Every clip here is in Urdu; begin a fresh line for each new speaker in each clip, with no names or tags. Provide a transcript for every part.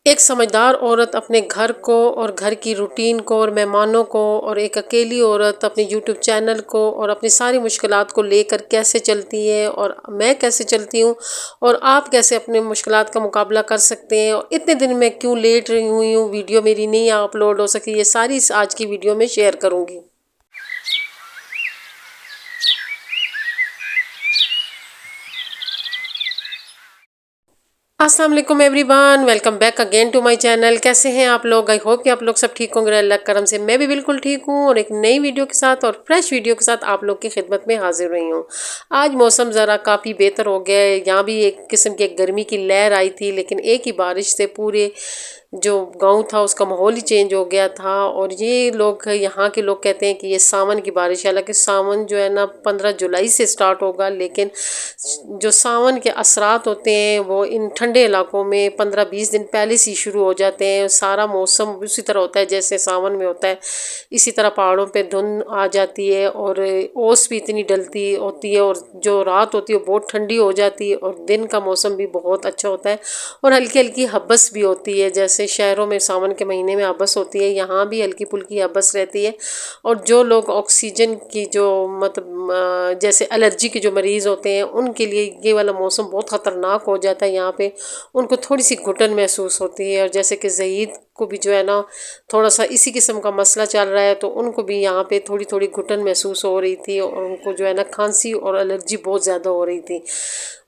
ایک سمجھدار عورت اپنے گھر کو اور گھر کی روٹین کو اور مہمانوں کو، اور ایک اکیلی عورت اپنے یوٹیوب چینل کو اور اپنی ساری مشکلات کو لے کر کیسے چلتی ہے، اور میں کیسے چلتی ہوں، اور آپ کیسے اپنے مشکلات کا مقابلہ کر سکتے ہیں، اور اتنے دن میں کیوں لیٹ رہی ہوئی ہوں، ویڈیو میری نہیں اپلوڈ ہو سکی، یہ ساری آج کی ویڈیو میں شیئر کروں گی۔ السلام علیکم everyone, welcome back again to my channel. کیسے ہیں آپ لوگ؟ آئی ہوپ کہ آپ لوگ سب ٹھیک ہوں گے اللہ کے کرم سے۔ میں بھی بالکل ٹھیک ہوں، اور ایک نئی ویڈیو کے ساتھ اور فریش ویڈیو کے ساتھ آپ لوگ کی خدمت میں حاضر رہی ہوں۔ آج موسم ذرا کافی بہتر ہو گیا ہے، یہاں بھی ایک قسم کی گرمی کی لہر آئی تھی، لیکن ایک ہی بارش سے پورے جو گاؤں تھا اس کا ماحول ہی چینج ہو گیا تھا۔ اور یہ لوگ، یہاں کے لوگ کہتے ہیں کہ یہ ساون کی بارش ہے، حالانکہ ساون جو ہے نا 15 جولائی سے سٹارٹ ہوگا، لیکن جو ساون کے اثرات ہوتے ہیں وہ ان ٹھنڈے علاقوں میں 15-20 دن پہلے سے ہی شروع ہو جاتے ہیں۔ سارا موسم اسی طرح ہوتا ہے جیسے ساون میں ہوتا ہے، اسی طرح پہاڑوں پہ دھند آ جاتی ہے، اور اوس بھی اتنی ڈلتی ہوتی ہے، اور جو رات ہوتی ہے وہ بہت ٹھنڈی ہو جاتی ہے، اور دن کا موسم بھی بہت اچھا ہوتا ہے، اور ہلکی ہلکی ہبس بھی ہوتی ہے، جیسے شہروں میں ساون کے مہینے میں ہبس ہوتی ہے، یہاں بھی ہلکی پھلکی ہبس رہتی ہے۔ اور جو لوگ آکسیجن کی جو مطلب جیسے الرجی کے جو مریض ہوتے ہیں ان کے لیے یہ والا موسم بہت خطرناک ہو جاتا ہے، یہاں پہ ان کو تھوڑی سی گھٹن محسوس ہوتی ہے، اور جیسے کہ زہید کو بھی جو ہے نا تھوڑا سا اسی قسم کا مسئلہ چل رہا ہے، تو ان کو بھی یہاں پہ تھوڑی تھوڑی گھٹن محسوس ہو رہی تھی، اور ان کو جو ہے نا کھانسی اور الرجی بہت زیادہ ہو رہی تھی۔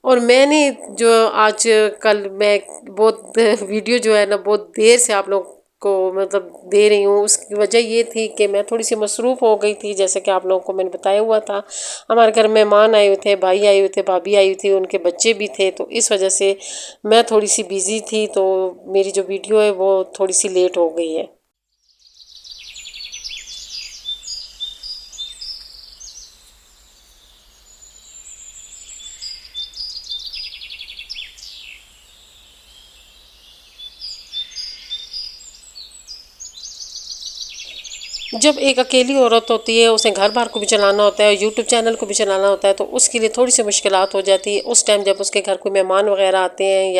اور میں نے جو آج کل میں بہت ویڈیو جو ہے نا بہت دیر سے آپ لوگ کو مطلب دے رہی ہوں، اس کی وجہ یہ تھی کہ میں تھوڑی سی مصروف ہو گئی تھی، جیسے کہ آپ لوگوں کو میں نے بتایا ہوا تھا۔ ہمارے گھر مہمان آئے ہوئے تھے، بھائی آئے ہوئے تھے، بھابھی آئی ہوئی تھی، ان کے بچے بھی تھے، تو اس وجہ سے میں تھوڑی سی بیزی تھی، تو میری جو ویڈیو ہے وہ تھوڑی سی لیٹ ہو گئی ہے۔ جب ایک اکیلی عورت ہوتی ہے، اسے گھر بار کو بھی چلانا ہوتا ہے اور یوٹیوب چینل کو بھی چلانا ہوتا ہے، تو اس کے لیے تھوڑی سی مشکلات ہو جاتی ہے اس ٹائم، جب اس کے گھر کوئی مہمان وغیرہ آتے ہیں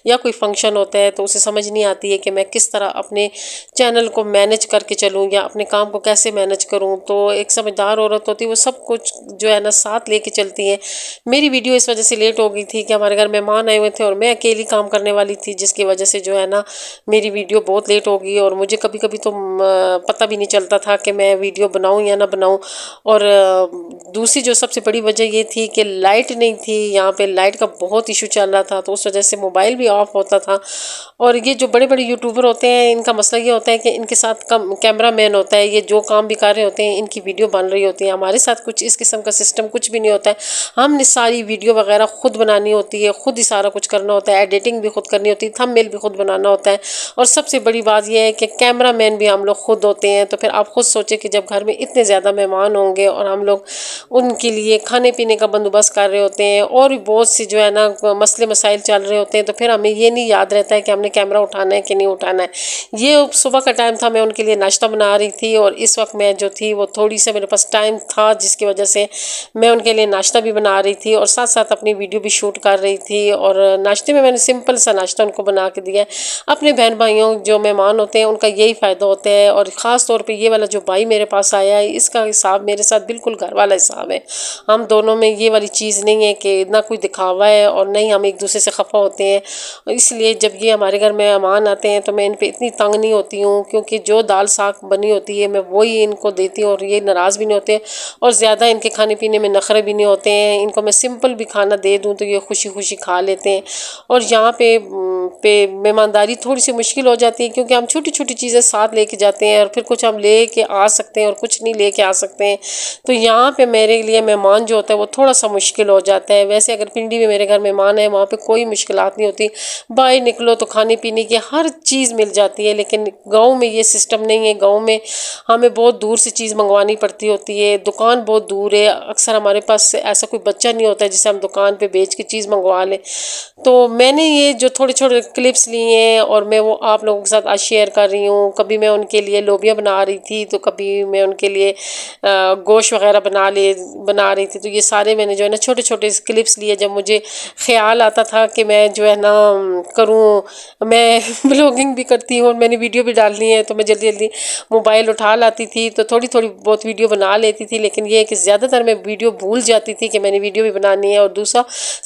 یا کوئی فنکشن ہوتا ہے، تو اسے سمجھ نہیں آتی ہے کہ میں کس طرح اپنے چینل کو مینج کر کے چلوں یا اپنے کام کو کیسے مینج کروں۔ تو ایک سمجھدار عورت ہوتی ہے وہ سب کچھ جو ہے نا ساتھ لے کے چلتی ہے۔ میری ویڈیو اس وجہ سے لیٹ ہو گئی تھی کہ ہمارے گھر مہمان آئے ہوئے تھے اور میں اکیلی کام کرنے والی تھی، جس کی وجہ سے جو ہے نا میری ویڈیو بہت لیٹ ہو گئی، اور مجھے کبھی کبھی تو پتہ بھی نہیں چلتا تھا کہ میں ویڈیو بناؤں یا نہ بناؤں۔ اور دوسری جو سب سے بڑی وجہ یہ تھی کہ لائٹ نہیں تھی، یہاں پہ لائٹ کا بہت ایشو چل رہا تھا، تو اس وجہ سے موبائل بھی آف ہوتا تھا۔ اور یہ جو بڑے بڑے یوٹیوبر ہوتے ہیں ان کا مسئلہ یہ ہوتا ہے کہ ان کے ساتھ کیمرہ مین ہوتا ہے، یہ جو کام بھی کر رہے ہوتے ہیں ان کی ویڈیو بن رہی ہوتی ہے۔ ہمارے ساتھ کچھ اس قسم کا سسٹم کچھ بھی نہیں ہوتا ہے، ہم نے ساری ویڈیو وغیرہ خود بنانی ہوتی ہے، خود ہی سارا کچھ کرنا ہوتا ہے، ایڈیٹنگ بھی خود کرنی ہوتی ہے، تھم میل بھی خود بنانا ہوتا ہے، اور سب سے بڑی بات یہ ہے کہ کیمرہ مین بھی ہم لوگ خود ہوتے ہیں۔ تو پھر آپ خود سوچیں کہ جب گھر میں اتنے زیادہ مہمان ہوں گے اور ہم لوگ ان کے لیے کھانے پینے کا بندوبست کر رہے ہوتے ہیں، اور بھی بہت سی جو ہے نا مسئلے مسائل چل رہے ہوتے ہیں، تو پھر ہمیں یہ نہیں یاد رہتا ہے کہ ہم نے کیمرہ اٹھانا ہے کہ نہیں اٹھانا ہے۔ یہ صبح کا ٹائم تھا، میں ان کے لیے ناشتہ بنا رہی تھی، اور اس وقت میں جو تھی وہ تھوڑی سے میرے پاس ٹائم تھا، جس کی وجہ سے میں ان کے لیے ناشتہ بھی بنا رہی تھی اور ساتھ ساتھ اپنی ویڈیو بھی شوٹ کر رہی تھی۔ اور ناشتے میں نے سمپل سا ناشتہ ان کو بنا کے دیا ہے۔ اپنے بہن بھائیوں جو مہمان ہوتے ہیں ان کا یہی فائدہ ہوتا ہے، اور خاص طور پہ یہ والا جو بھائی میرے پاس آیا ہے اس کا حساب میرے ساتھ بالکل گھر والا حساب ہے۔ ہم دونوں میں یہ والی چیز نہیں ہے کہ نہ کوئی دکھاوا ہے، اور نہیں ہم ایک دوسرے سے خفا ہوتے ہیں۔ اس لیے جب یہ ہمارے گھر میں مہمان آتے ہیں تو میں ان پہ اتنی تنگ نہیں ہوتی ہوں، کیونکہ جو دال ساگ بنی ہوتی ہے میں وہی ان کو دیتی ہوں، اور یہ ناراض بھی نہیں ہوتے، اور زیادہ ان کے کھانے پینے میں نخرے بھی نہیں ہوتے ہیں۔ ان کو میں سمپل بھی کھانا دے دوں تو یہ خوشی خوشی کھا لیتے ہیں۔ اور یہاں پہ مہمانداری تھوڑی سی مشکل ہو جاتی ہے، کیونکہ ہم چھوٹی چھوٹی چیزیں ساتھ لے کے جاتے ہیں، اور پھر کچھ ہم لے کے آ سکتے ہیں اور کچھ نہیں لے کے آ سکتے ہیں، تو یہاں پہ میرے لیے مہمان جو ہوتا ہے وہ تھوڑا سا مشکل ہو جاتا ہے۔ ویسے اگر پنڈی میں میرے گھر مہمان ہے وہاں پہ کوئی مشکلات نہیں ہوتی، باہر نکلو تو کھانے پینے کی ہر چیز مل جاتی ہے، لیکن گاؤں میں یہ سسٹم نہیں ہے۔ گاؤں میں ہمیں بہت دور سے چیز منگوانی پڑتی ہوتی ہے، دکان بہت دور ہے، اکثر ہمارے پاس ایسا کوئی بچہ نہیں ہوتا ہے جسے ہم دکان پہ بیچ کے چیز منگوا لیں۔ تو میں نے یہ جو تھوڑے کلپس لی ہیں اور میں وہ آپ لوگوں کے ساتھ آج شیئر کر رہی ہوں۔ کبھی میں ان کے لیے لوبیا بنا رہی تھی، تو کبھی میں ان کے لیے گوشت وغیرہ بنا رہی تھی۔ تو یہ سارے میں نے جو ہے نا چھوٹے چھوٹے کلپس لیے، جب مجھے خیال آتا تھا کہ میں جو ہے نا کروں، میں بلاگنگ بھی کرتی ہوں اور میں نے ویڈیو بھی ڈالنی ہے، تو میں جلدی جلدی موبائل اٹھا لاتی تھی، تو تھوڑی تھوڑی بہت ویڈیو بنا لیتی تھی۔ لیکن یہ ہے کہ زیادہ تر میں ویڈیو بھول جاتی تھی کہ میں نے ویڈیو بھی بنانی ہے۔ اور دوسرا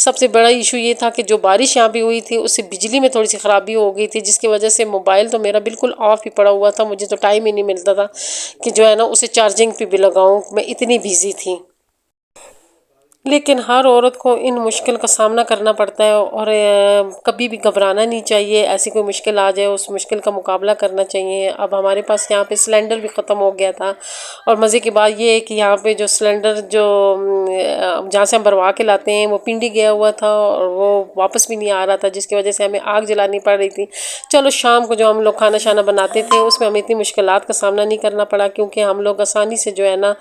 سب سے بڑا ایشو یہ تھا کہ جو بارش یہاں بھی ہوئی تھی، اس سے بجلی میں تھوڑی سی خرابی ہو گئی تھی، جس کی وجہ سے موبائل تو میرا بالکل آف ہی پڑا ہوا تھا۔ مجھے تو ٹائم ہی نہیں ملتا تھا کہ جو ہے نا اسے چارجنگ پہ بھی لگاؤں، میں اتنی بیزی تھی۔ لیکن ہر عورت کو ان مشکل کا سامنا کرنا پڑتا ہے، اور کبھی بھی گھبرانا نہیں چاہیے۔ ایسی کوئی مشکل آ جائے اس مشکل کا مقابلہ کرنا چاہیے۔ اب ہمارے پاس یہاں پہ سلنڈر بھی ختم ہو گیا تھا، اور مزے کی بات یہ ہے کہ یہاں پہ جو سلنڈر جہاں سے ہم بھروا کے لاتے ہیں وہ پنڈی گیا ہوا تھا، اور وہ واپس بھی نہیں آ رہا تھا، جس کی وجہ سے ہمیں آگ جلانی پڑ رہی تھی۔ چلو شام کو جو ہم لوگ کھانا شانا بناتے تھے اس میں ہمیں اتنی مشکلات کا سامنا نہیں کرنا پڑا، کیونکہ ہم لوگ آسانی سے جو ہے نا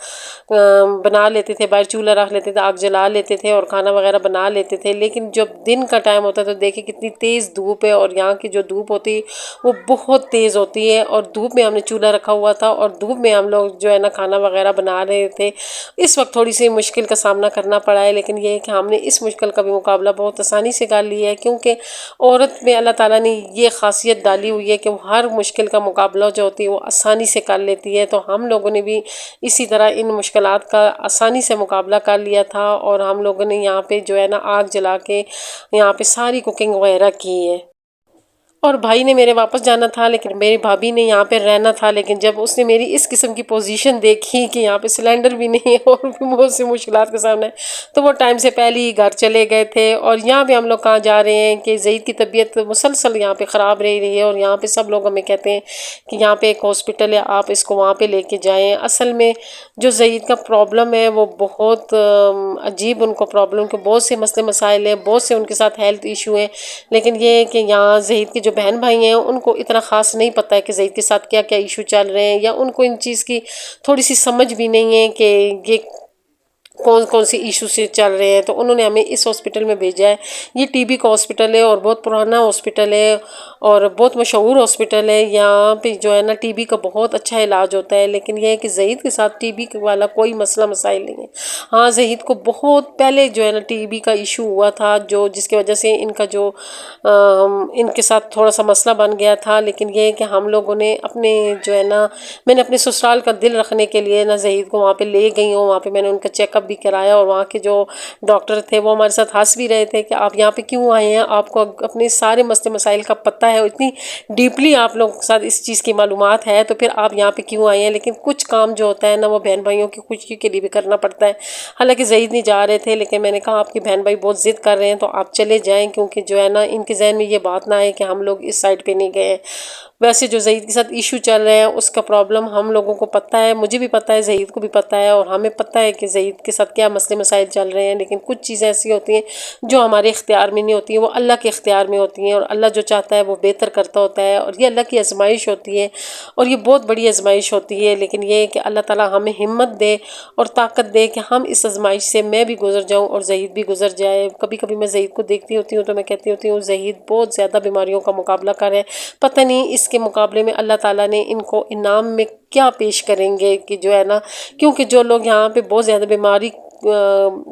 بنا لیتے تھے، باہر چولہا رکھ لیتے تھے، آگ جلا لیتے تھے اور کھانا وغیرہ بنا لیتے تھے۔ لیکن جب دن کا ٹائم ہوتا ہے تو دیکھیں کتنی تیز دھوپ ہے، اور یہاں کی جو دھوپ ہوتی ہے وہ بہت تیز ہوتی ہے، اور دھوپ میں ہم نے چولہا رکھا ہوا تھا اور دھوپ میں ہم لوگ جو ہے نا کھانا وغیرہ بنا رہے تھے۔ اس وقت تھوڑی سی مشکل کا سامنا کرنا پڑا ہے، لیکن یہ ہے کہ ہم نے اس مشکل کا بھی مقابلہ بہت آسانی سے کر لیا ہے، کیونکہ عورت میں اللہ تعالیٰ نے یہ خاصیت ڈالی ہوئی ہے کہ وہ ہر مشکل کا مقابلہ جو ہوتی ہے وہ آسانی سے کر لیتی ہے۔ تو ہم لوگوں نے بھی اسی طرح ان مشکلات کا آسانی سے مقابلہ کر لیا تھا، اور ہم لوگوں نے یہاں پہ جو ہے نا آگ جلا کے یہاں پہ ساری کوکنگ وغیرہ کی ہے۔ اور بھائی نے میرے واپس جانا تھا، لیکن میری بھابھی نے یہاں پہ رہنا تھا، لیکن جب اس نے میری اس قسم کی پوزیشن دیکھی کہ یہاں پہ سلنڈر بھی نہیں ہے اور بھی بہت سی مشکلات کے سامنے، تو وہ ٹائم سے پہلے ہی گھر چلے گئے تھے۔ اور یہاں پہ ہم لوگ کہاں جا رہے ہیں کہ زید کی طبیعت مسلسل یہاں پہ خراب رہی ہے، اور یہاں پہ سب لوگ ہمیں کہتے ہیں کہ یہاں پہ ایک ہاسپٹل ہے، آپ اس کو وہاں پہ لے کے جائیں۔ اصل میں جو زید کا پرابلم ہے وہ بہت عجیب، ان کو پرابلم کے بہت سے مسئلے مسائل ہیں، بہت سے ان کے ساتھ ہیلتھ ایشو ہیں، لیکن یہ ہے کہ یہاں زید کے جو بہن بھائی ہیں ان کو اتنا خاص نہیں پتہ ہے کہ زید کے ساتھ کیا کیا ایشو چل رہے ہیں، یا ان کو ان چیز کی تھوڑی سی سمجھ بھی نہیں ہے کہ یہ کون کون سی ایشو سے چل رہے ہیں۔ تو انہوں نے ہمیں اس ہاسپٹل میں بھیجا ہے۔ یہ ٹی بی کا ہاسپٹل ہے اور بہت پرانا ہاسپٹل ہے اور بہت مشہور ہاسپٹل ہے۔ یہاں پہ جو ہے نا ٹی بی کا بہت اچھا علاج ہوتا ہے، لیکن یہ ہے کہ زہید کے ساتھ ٹی بی والا کوئی مسئلہ مسائل نہیں ہے۔ ہاں زہید کو بہت پہلے جو ہے نا ٹی بی کا ایشو ہوا تھا، جس کی وجہ سے ان کا جو ان کے ساتھ تھوڑا سا مسئلہ بن گیا تھا، لیکن یہ ہے کہ ہم لوگوں نے اپنے جو ہے نا میں نے اپنے سسرال کا دل رکھنے کے لیے نا زہید کو وہاں پہ لے گئی ہوں، وہاں پہ میں نے ان کا چیک اپ بھی کرایا، اور وہاں کے جو ڈاکٹر تھے وہ ہمارے ساتھ ہنس بھی رہے تھے کہ آپ یہاں پہ کیوں آئے ہیں، آپ کو اپنے سارے مسئلے مسائل کا پتہ ہے، اتنی ڈیپلی آپ لوگوں کے ساتھ اس چیز کی معلومات ہے، تو پھر آپ یہاں پہ کیوں آئے ہیں۔ لیکن کچھ کام جو ہوتا ہے نا وہ بہن بھائیوں کی خوشی کے لیے بھی کرنا پڑتا ہے۔ حالانکہ زہید نہیں جا رہے تھے، لیکن میں نے کہا آپ کے بہن بھائی بہت ضد کر رہے ہیں تو آپ چلے جائیں، کیونکہ جو ہے نا ان کے ذہن میں یہ بات نہ آئے کہ ہم لوگ اس سائڈ پہ نہیں گئے۔ ویسے جو زہید کے ساتھ ایشو چل رہے ہیں اس کا پرابلم ہم لوگوں کو پتہ ہے، مجھے بھی پتہ ہے، زہید کو بھی پتہ ہے، اور ہمیں پتہ ہے کہ زہید کے ساتھ کیا مسئلے مسائل چل رہے ہیں۔ لیکن کچھ چیزیں ایسی ہوتی ہیں جو ہمارے اختیار میں نہیں ہوتی ہیں، وہ اللہ کے اختیار میں ہوتی ہیں، اور اللہ جو چاہتا ہے وہ بہتر کرتا ہوتا ہے، اور یہ اللہ کی آزمائش ہوتی ہے، اور یہ بہت بڑی آزمائش ہوتی ہے۔ لیکن یہ ہے کہ اللہ تعالیٰ ہمیں ہمت دے اور طاقت دے کہ ہم اس آزمائش سے میں بھی گزر جاؤں اور زہید بھی گزر جائے۔ کبھی کبھی میں زہید کو دیکھتی ہوتی ہوں تو میں کہتی ہوتی ہوں زہید بہت زیادہ بیماریوں کا مقابلہ کر رہے ہیں، پتہ نہیں اس کے مقابلے میں اللہ تعالیٰ نے ان کو انعام میں کیا پیش کریں گے، کہ جو ہے نا کیونکہ جو لوگ یہاں پہ بہت زیادہ بیماری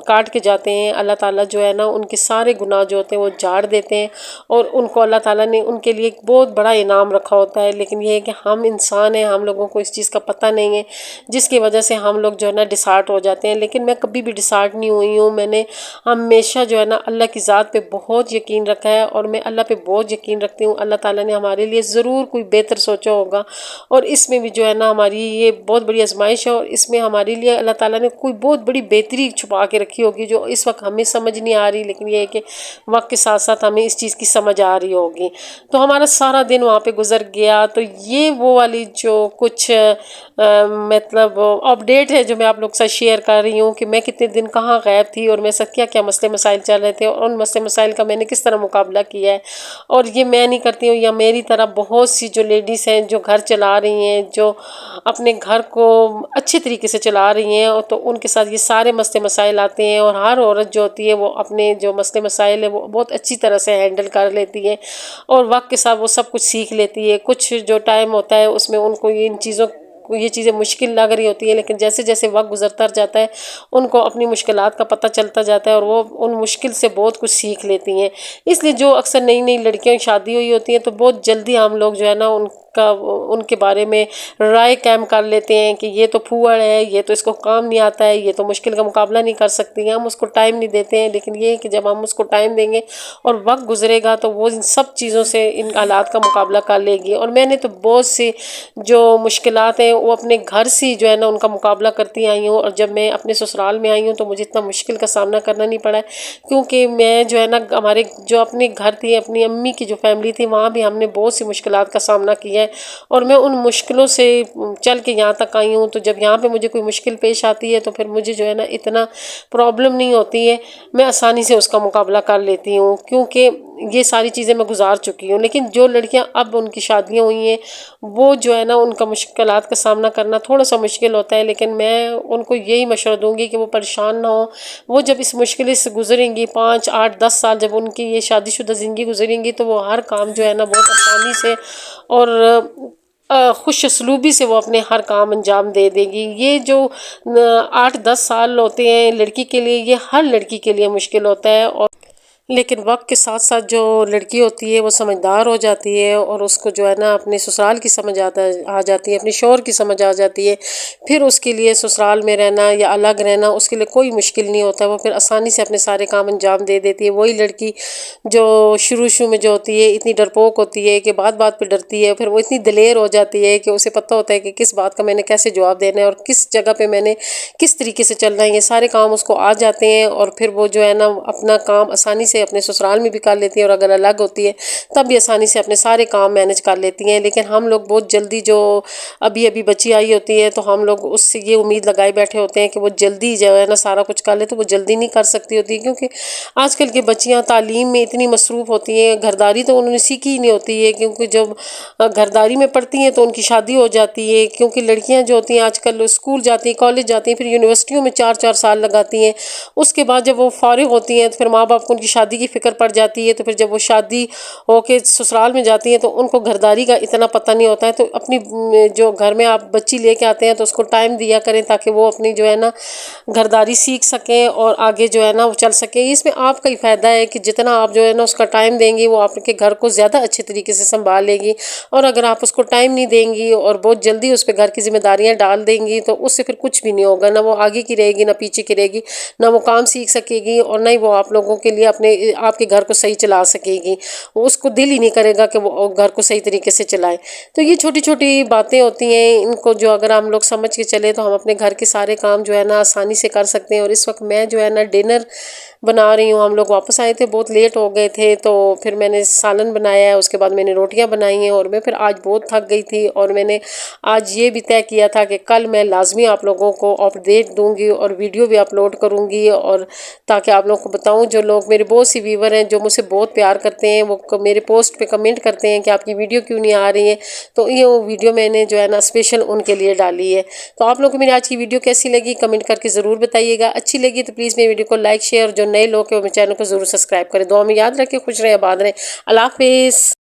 کاٹ کے جاتے ہیں، اللہ تعالیٰ جو ہے نا ان کے سارے گناہ جو ہوتے ہیں وہ جھاڑ دیتے ہیں، اور ان کو اللہ تعالیٰ نے ان کے لیے ایک بہت بڑا انعام رکھا ہوتا ہے۔ لیکن یہ ہے کہ ہم انسان ہیں، ہم لوگوں کو اس چیز کا پتہ نہیں ہے، جس کی وجہ سے ہم لوگ جو ہے نا ڈسہارٹ ہو جاتے ہیں۔ لیکن میں کبھی بھی ڈسہارٹ نہیں ہوئی ہوں، میں نے ہمیشہ جو ہے نا اللہ کی ذات پہ بہت یقین رکھا ہے، اور میں اللہ پہ بہت یقین رکھتی ہوں۔ اللہ تعالیٰ نے ہمارے لیے ضرور کوئی بہتر سوچا ہوگا، اور اس میں بھی جو ہے نا ہماری یہ بہت بڑی آزمائش ہے، اور اس میں ہمارے لیے اللہ تعالیٰ نے کوئی بہت بڑی بہتری چھپا کے رکھی ہوگی جو اس وقت ہمیں سمجھ نہیں آ رہی، لیکن یہ ہے کہ وقت کے ساتھ ساتھ ہمیں اس چیز کی سمجھ آ رہی ہوگی۔ تو ہمارا سارا دن وہاں پہ گزر گیا۔ تو یہ وہ والی جو کچھ مطلب اپڈیٹ ہے جو میں آپ لوگ کے ساتھ شیئر کر رہی ہوں کہ میں کتنے دن کہاں غائب تھی، اور میرے ساتھ کیا کیا مسئلے مسائل چل رہے تھے، اور ان مسئلے مسائل کا میں نے کس طرح مقابلہ کیا ہے۔ اور یہ میں نہیں کرتی ہوں، یا میری طرح بہت سی جو لیڈیز ہیں جو گھر چلا رہی ہیں، جو اپنے گھر کو اچھے طریقے سے چلا رہی ہیں، اور تو ان کے ساتھ یہ سارے مسئلے مسائل آتے ہیں، اور ہر عورت جو ہوتی ہے وہ اپنے جو مسئلے مسائل ہیں وہ بہت اچھی طرح سے ہینڈل کر لیتی ہے، اور وقت کے ساتھ وہ سب کچھ سیکھ لیتی ہے۔ کچھ جو ٹائم ہوتا ہے اس میں ان کو یہ چیزیں مشکل لگ رہی ہوتی ہیں، لیکن جیسے جیسے وقت گزرتا جاتا ہے ان کو اپنی مشکلات کا پتہ چلتا جاتا ہے، اور وہ ان مشکل سے بہت کچھ سیکھ لیتی ہیں۔ اس لیے جو اکثر نئی نئی لڑکیوں کی شادی ہوئی ہوتی ہیں تو بہت جلدی ہم لوگ جو ہے نا ان کے بارے میں رائے قائم کر لیتے ہیں کہ یہ تو پھوڑ ہے، یہ تو اس کو کام نہیں آتا ہے، یہ تو مشکل کا مقابلہ نہیں کر سکتی ہیں، ہم اس کو ٹائم نہیں دیتے ہیں۔ لیکن یہ ہے کہ جب ہم اس کو ٹائم دیں گے اور وقت گزرے گا تو وہ ان سب چیزوں سے، ان حالات کا مقابلہ کر لے گی۔ اور میں نے تو بہت سی جو مشکلات ہیں وہ اپنے گھر سے جو ہے نا ان کا مقابلہ کرتی آئی ہوں، اور جب میں اپنے سسرال میں آئی ہوں تو مجھے اتنا مشکل کا سامنا کرنا نہیں پڑا ہے، کیونکہ میں جو ہے نا ہمارے جو اپنے گھر تھی، اپنی امی کی جو فیملی تھی، وہاں بھی ہم نے بہت سی مشکلات کا سامنا کیا ہے، اور میں ان مشکلوں سے چل کے یہاں تک آئی ہوں۔ تو جب یہاں پہ مجھے کوئی مشکل پیش آتی ہے تو پھر مجھے جو ہے نا اتنا پرابلم نہیں ہوتی ہے، میں آسانی سے اس کا مقابلہ کر لیتی ہوں، کیونکہ یہ ساری چیزیں میں گزار چکی ہوں۔ لیکن جو لڑکیاں اب ان کی شادیاں ہوئی ہیں وہ جو ہے نا ان کا مشکلات کا سامنا کرنا تھوڑا سا مشکل ہوتا ہے، لیکن میں ان کو یہی مشورہ دوں گی کہ وہ پریشان نہ ہوں۔ وہ جب اس مشکل سے گزریں گی، 5 8 10 سال جب ان کی یہ شادی شدہ زندگی گزریں گی، تو وہ ہر کام جو ہے نا بہت آسانی سے اور خوش اسلوبی سے وہ اپنے ہر کام انجام دے دے گی۔ یہ جو 8 10 سال ہوتے ہیں لڑکی کے لیے، یہ ہر لڑکی کے لیے مشکل ہوتا ہے، اور لیکن وقت کے ساتھ ساتھ جو لڑکی ہوتی ہے وہ سمجھدار ہو جاتی ہے، اور اس کو جو ہے نا اپنے سسرال کی سمجھ آ جاتی ہے، اپنے شوہر کی سمجھ آ جاتی ہے، پھر اس کے لیے سسرال میں رہنا یا الگ رہنا اس کے لیے کوئی مشکل نہیں ہوتا، وہ پھر آسانی سے اپنے سارے کام انجام دے دیتی ہے۔ وہی لڑکی جو شروع میں جو ہوتی ہے اتنی ڈرپوک ہوتی ہے کہ بات بات پہ ڈرتی ہے، پھر وہ اتنی دلیر ہو جاتی ہے کہ اسے پتہ ہوتا ہے کہ کس بات کا میں نے کیسے جواب دینا ہے، اور کس جگہ پہ میں نے کس طریقے سے چلنا ہے، یہ سارے کام اس کو آ جاتے ہیں، اور پھر وہ جو ہے نا اپنا کام آسانی سے اپنے سسرال میں بھی کر لیتی ہے، اور اگر الگ ہوتی ہے تب بھی آسانی سے اپنے سارے کام مینج کر لیتی ہیں۔ لیکن ہم لوگ بہت جلدی جو ابھی بچی آئی ہوتی ہے تو ہم لوگ اس سے یہ امید لگائے بیٹھے ہوتے ہیں کہ وہ جلدی جو ہے نا سارا کچھ کر لے، تو وہ جلدی نہیں کر سکتی ہوتی، کیونکہ آج کل کی بچیاں تعلیم میں اتنی مصروف ہوتی ہیں، گھرداری تو انہوں نے سیکھی ہی نہیں ہوتی ہے، کیونکہ جب گھرداری میں پڑھتی ہیں تو ان کی شادی ہو جاتی ہے، کیونکہ لڑکیاں جو ہوتی ہیں آج کل اسکول جاتی ہیں، کالج جاتی ہیں، پھر یونیورسٹیوں میں 4 4 سال لگاتی ہیں، اس کے بعد جب وہ فارغ ہوتی ہیں تو پھر ماں باپ کو ان کی شادی کی فکر پڑ جاتی ہے، تو پھر جب وہ شادی ہو کے سسرال میں جاتی ہیں تو ان کو گھرداری کا اتنا پتہ نہیں ہوتا ہے۔ تو اپنی جو گھر میں آپ بچی لے کے آتے ہیں تو اس کو ٹائم دیا کریں تاکہ وہ اپنی جو ہے نا گھرداری سیکھ سکیں اور آگے جو ہے نا وہ چل سکیں۔ اس میں آپ کا ہی فائدہ ہے کہ جتنا آپ جو ہے نا اس کا ٹائم دیں گی وہ آپ کے گھر کو زیادہ اچھے طریقے سے سنبھال لے گی، اور اگر آپ اس کو ٹائم نہیں دیں گی اور بہت جلدی اس پہ گھر کی ذمہ داریاں ڈال دیں گی تو اس سے پھر کچھ بھی نہیں ہوگا، نہ وہ آگے کی رہے گی نہ پیچھے کی رہے گی، نہ وہ کام سیکھ سکے گی، اور نہ ہی وہ آپ لوگوں کے لیے آپ کے گھر کو صحیح چلا سکے گی، اس کو دل ہی نہیں کرے گا کہ وہ گھر کو صحیح طریقے سے چلائے۔ تو یہ چھوٹی چھوٹی باتیں ہوتی ہیں، ان کو جو اگر ہم لوگ سمجھ کے چلے تو ہم اپنے گھر کے سارے کام جو ہے نا آسانی سے کر سکتے ہیں۔ اور اس وقت میں جو ہے نا ڈنر بنا رہی ہوں، ہم لوگ واپس آئے تھے، بہت لیٹ ہو گئے تھے، تو پھر میں نے سالن بنایا ہے، اس کے بعد میں نے روٹیاں بنائی ہیں، اور میں پھر آج بہت تھک گئی تھی، اور میں نے آج یہ بھی طے کیا تھا کہ کل میں لازمی آپ لوگوں کو اپڈیٹ دوں گی اور ویڈیو بھی اپلوڈ کروں گی، اور تاکہ آپ لوگوں کو بتاؤں، جو لوگ میرے بہت سی ویور ہیں جو مجھ سے بہت پیار کرتے ہیں، وہ میرے پوسٹ پہ کمنٹ کرتے ہیں کہ آپ کی ویڈیو کیوں نہیں آ رہی ہے، تو یہ ویڈیو میں نے جو ہے نا اسپیشل ان کے لیے ڈالی ہے۔ تو آپ لوگوں کو میری آج کی ویڈیو کیسی لگی کمنٹ کر کے ضرور بتائیے گا، اچھی لگی تو پلیز میری ویڈیو کو لائک شیئر، اور جو نئے لوگ ہیں وہ میرے چینل کو ضرور سبسکرائب کریں۔ دعا میں یاد رکھیں، خوش رہیں، آباد رہیں، اللہ حافظ۔